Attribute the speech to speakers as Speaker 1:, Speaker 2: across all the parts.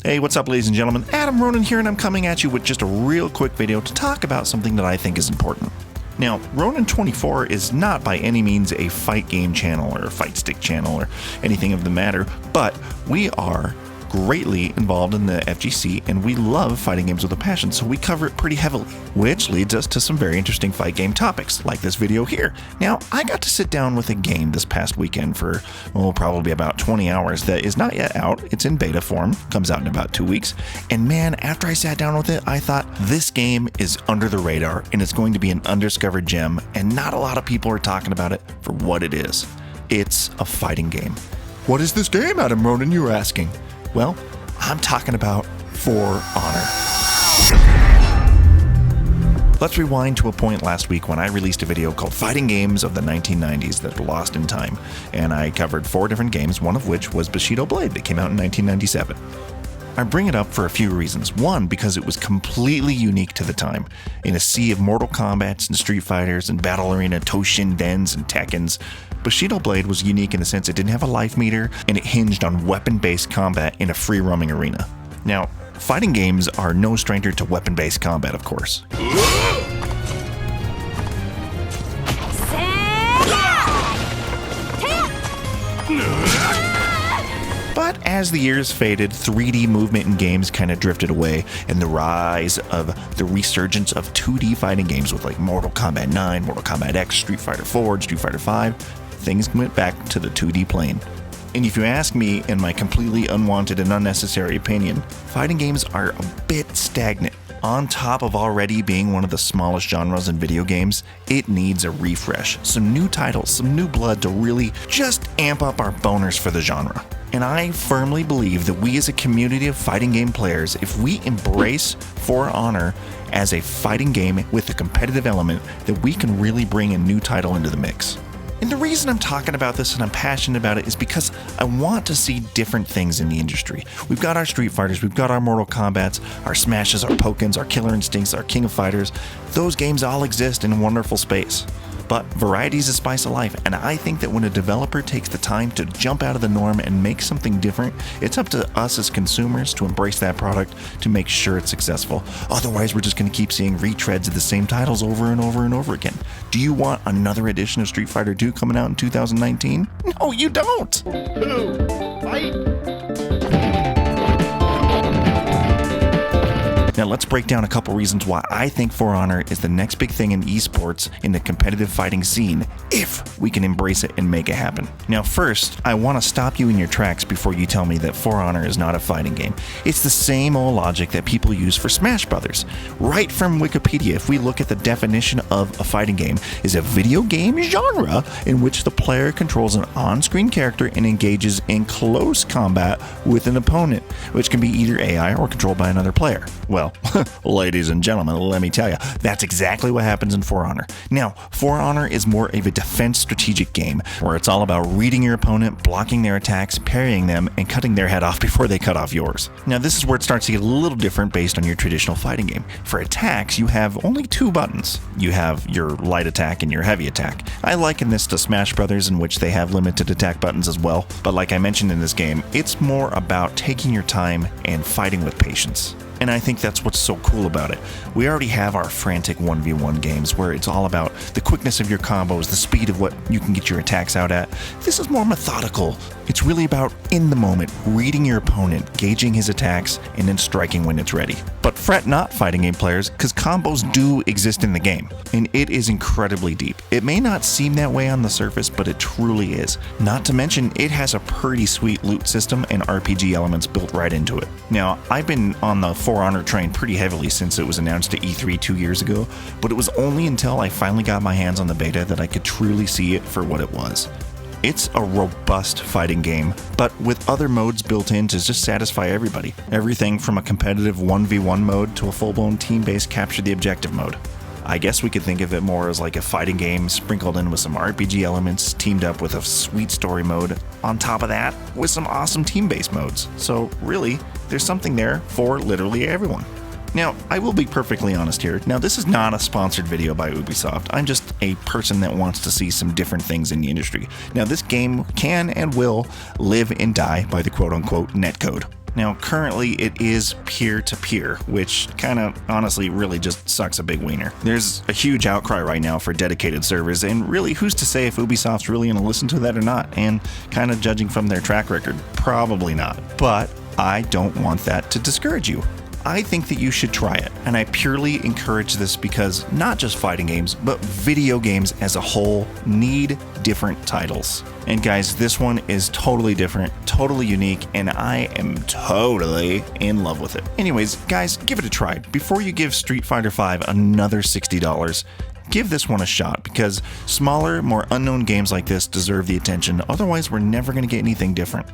Speaker 1: Hey, what's up, ladies and gentlemen? Adam Ronin here, and I'm coming at you with just a real quick video to talk about something that I think is important. Now, Ronin 24 is not by any means a fight game channel or a fight stick channel or anything of the matter, but we are greatly involved in the FGC, and we love fighting games with a passion, so we cover it pretty heavily, which leads us to some very interesting fight game topics, like this video here. Now, I got to sit down with a game this past weekend for, probably about 20 hours that is not yet out. It's in beta form, comes out in about 2 weeks, and man, after I sat down with it, I thought this game is under the radar, and it's going to be an undiscovered gem, and not a lot of people are talking about it for what it is. It's a fighting game. What is this game, Adam Ronin, you're asking? Well, I'm talking about For Honor. Let's rewind to a point last week when I released a video called Fighting Games of the 1990s that are lost in time, and I covered 4 different games, one of which was Bushido Blade that came out in 1997. I bring it up for a few reasons. One, because it was completely unique to the time. In a sea of Mortal Kombats and Street Fighters and Battle Arena Toshin-Dens and Tekkens, Bushido Blade was unique in the sense it didn't have a life meter, and it hinged on weapon-based combat in a free-roaming arena. Now, fighting games are no stranger to weapon-based combat, of course. But as the years faded, 3D movement in games kind of drifted away, and the rise of the resurgence of 2D fighting games with like Mortal Kombat 9, Mortal Kombat X, Street Fighter 4, Street Fighter 5, things went back to the 2D plane. And if you ask me, in my completely unwanted and unnecessary opinion, fighting games are a bit stagnant. On top of already being one of the smallest genres in video games, it needs a refresh, some new titles, some new blood to really just amp up our boners for the genre. And I firmly believe that we as a community of fighting game players, if we embrace For Honor as a fighting game with a competitive element, that we can really bring a new title into the mix. And the reason I'm talking about this and I'm passionate about it is because I want to see different things in the industry. We've got our Street Fighters, we've got our Mortal Kombats, our Smashes, our Pokkens, our Killer Instincts, our King of Fighters. Those games all exist in a wonderful space. But variety is a spice of life, and I think that when a developer takes the time to jump out of the norm and make something different, it's up to us as consumers to embrace that product to make sure it's successful. Otherwise, we're just going to keep seeing retreads of the same titles over and over and over again. Do you want another edition of Street Fighter 2 coming out in 2019? No, you don't! Fight! Now let's break down a couple reasons why I think For Honor is the next big thing in esports in the competitive fighting scene, if we can embrace it and make it happen. Now first, I want to stop you in your tracks before you tell me that For Honor is not a fighting game. It's the same old logic that people use for Smash Brothers. Right from Wikipedia, if we look at the definition of a fighting game, is a video game genre in which the player controls an on-screen character and engages in close combat with an opponent, which can be either AI or controlled by another player. Well, ladies and gentlemen, let me tell you, that's exactly what happens in For Honor. Now, For Honor is more of a defense strategic game, where it's all about reading your opponent, blocking their attacks, parrying them, and cutting their head off before they cut off yours. Now, this is where it starts to get a little different based on your traditional fighting game. For attacks, you have only 2 buttons. You have your light attack and your heavy attack. I liken this to Smash Brothers, in which they have limited attack buttons as well, but like I mentioned in this game, it's more about taking your time and fighting with patience. And I think that's what's so cool about it. We already have our frantic 1v1 games where it's all about the quickness of your combos, the speed of what you can get your attacks out at. This is more methodical. It's really about in the moment, reading your opponent, gauging his attacks, and then striking when it's ready. But fret not, fighting game players, because combos do exist in the game, and it is incredibly deep. It may not seem that way on the surface, but it truly is. Not to mention, it has a pretty sweet loot system and RPG elements built right into it. Now, I've been on the For Honor train pretty heavily since it was announced at E3 2 years ago, but it was only until I finally got my hands on the beta that I could truly see it for what it was. It's a robust fighting game, but with other modes built in to just satisfy everybody. Everything from a competitive 1v1 mode to a full-blown team-based capture the objective mode. I guess we could think of it more as like a fighting game sprinkled in with some RPG elements, teamed up with a sweet story mode. On top of that, with some awesome team-based modes. So really, there's something there for literally everyone. Now, I will be perfectly honest here. Now, this is not a sponsored video by Ubisoft. I'm just a person that wants to see some different things in the industry. Now, this game can and will live and die by the quote-unquote netcode. Now, currently it is peer-to-peer, which kind of honestly really just sucks a big wiener. There's a huge outcry right now for dedicated servers, and really who's to say if Ubisoft's really going to listen to that or not? And kind of judging from their track record, probably not. But I don't want that to discourage you. I think that you should try it, and I purely encourage this because not just fighting games, but video games as a whole need different titles. And guys, this one is totally different, totally unique, and I am totally in love with it. Anyways, guys, give it a try. Before you give Street Fighter V another $60, give this one a shot, because smaller, more unknown games like this deserve the attention. Otherwise, we're never going to get anything different.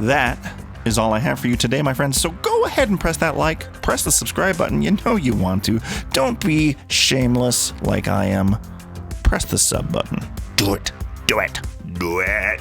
Speaker 1: That is all I have for you today, my friends. So go ahead and press that like, press the subscribe button. You know you want to. Don't be shameless like I am. Press the sub button. Do it. Do it. Do it.